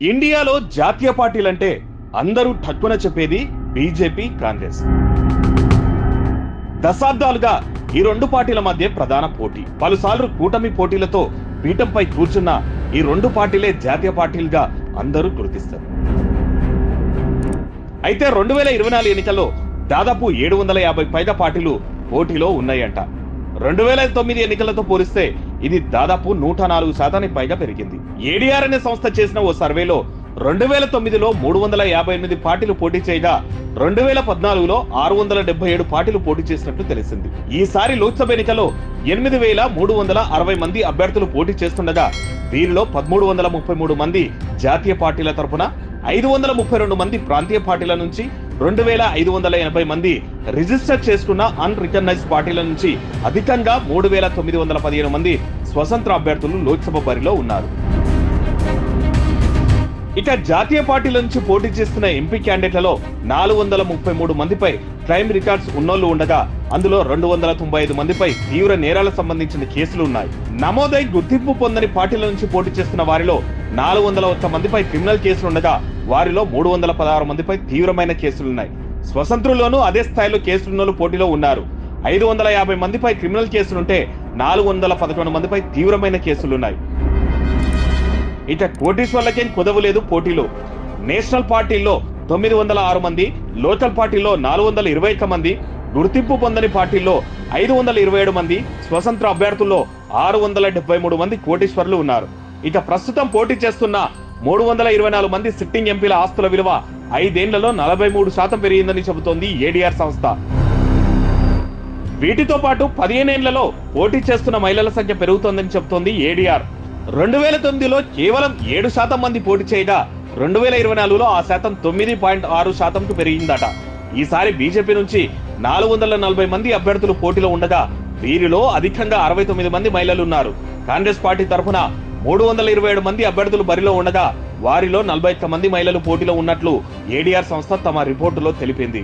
ఇండియాలో జాతీయ పార్టీలంటే అందరూ ఠక్కున చెప్పేది బీజేపీ, కాంగ్రెస్. దశాబ్దాలుగా ఈ రెండు పార్టీల మధ్య ప్రధాన పోటీ. పలుసార్లు కూటమి పోటీలతో పీఠంపై కూర్చున్న ఈ రెండు పార్టీలే జాతీయ పార్టీలుగా అందరూ గుర్తిస్తారు. అయితే 2024 ఎన్నికల్లో దాదాపు 750 పైగా పార్టీలు పోటీలో ఉన్నాయంట. 2009 ఎన్నికలతో పోలిస్తే ఇది దాదాపు 104% పైగా పెరిగింది. ఏడీఆర్ అనే సంస్థ చేసిన ఓ సర్వేలో 2009లో 358 పార్టీలు పోటీ చేయగా 2014లో 677 పార్టీలు పోటీ చేసినట్టు తెలిసింది. ఈసారి లోక్సభ ఎన్నికల్లో 8360 మంది అభ్యర్థులు పోటీ చేస్తుండగా వీరిలో 1333 మంది జాతీయ పార్టీల తరపున, 532 మంది ప్రాంతీయ పార్టీల నుంచి, 2580 మంది రిజిస్టర్ చేసుకున్న అన్ రికగ్నైజ్డ్ పార్టీల నుంచి అధికంగా 3915 మంది స్వతంత్ర అభ్యర్థులు లోక్సభ బరిలో ఉన్నారు. ఇక జాతీయ పార్టీల నుంచి పోటీ చేస్తున్న ఎంపీ క్యాండిడేట్లలో 433 మందిపై క్రైమ్ రికార్డ్స్ ఉన్నోళ్లు ఉండగా అందులో 295 మందిపై తీవ్ర నేరాలకు సంబంధించిన కేసులు ఉన్నాయి. నమోదై గుర్తింపు పొందని పార్టీల నుంచి పోటీ చేస్తున్న వారిలో 401 మందిపై క్రిమినల్ కేసులు ఉండగా వారిలో 316 మందిపై తీవ్రమైన కేసులున్నాయి. స్వతంత్రుల్లోనూ అదే స్థాయిలో కేసులున్నోళ్లు పోటీలో ఉన్నారు. 550 మందిపై క్రిమినల్ కేసులుంటే 411 మందిపై తీవ్రమైన కేసులున్నాయి. ఇక కోటీశ్వర్లకేం కుదవలేదు పోటీలో. నేషనల్ పార్టీల్లో 906 మంది, లోకల్ పార్టీల్లో 421 మంది, గుర్తింపు పొందని పార్టీల్లో 527 మంది, స్వతంత్ర అభ్యర్థుల్లో 673 మంది కోటీశ్వర్లు ఉన్నారు. ఇక ప్రస్తుతం పోటీ చేస్తున్న 324 మంది సిట్టింగ్ ఎంపీల ఆస్తుల విలువ 5 ఏళ్లలో 43% పెరిగిందని చెబుతోంది ఏడీఆర్ సంస్థ. వీటితో పాటు 15 ఏళ్లలో పోటీ చేస్తున్న మహిళల సంఖ్య పెరుగుతోందని చెబుతోంది ఏడీఆర్. 2009లో కేవలం 7% మంది పోటీ చేయగా 2024లో ఆ శాతం 9.6%కు పెరిగిందట. ఈసారి బీజేపీ నుంచి 440 మంది అభ్యర్థులు పోటీలో ఉండగా వీరిలో అధికంగా 69 మంది మహిళలు ఉన్నారు. కాంగ్రెస్ పార్టీ తరఫున 327 మంది అభ్యర్థులు బరిలో ఉండగా వారిలో 41 మంది మహిళలు పోటీలో ఉన్నట్లు ఏడీఆర్ సంస్థ తమ రిపోర్టులో తెలిపింది.